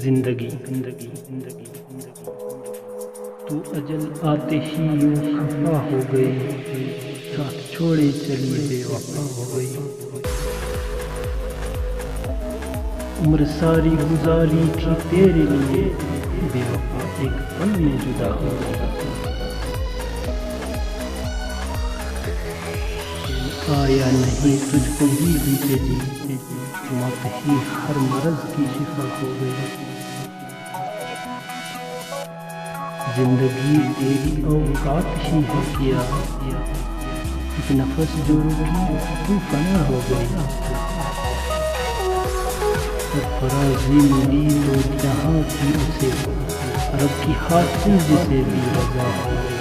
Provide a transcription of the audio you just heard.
زندگی تو اجل آتے ہی یوں خفا ہو گئی، ساتھ چھوڑے چلی بے وفا ہو گئی۔ عمر ساری گزاری تھی تیرے لیے، بے وفا ایک پل میں جدا ہو گئی۔ آیا نہیں تجھ کو بھی تیری، موت ہی ہر مرض کی شفا ہو گئی۔ زندگی تیری اوقات ہی ہے کیا، ایک نفس جو رکی تو فنا ہو گئی۔ سرفرازی ملی تو جہاں کی اسے، رب کی حاصل جسے بھی رضا ہو گئی۔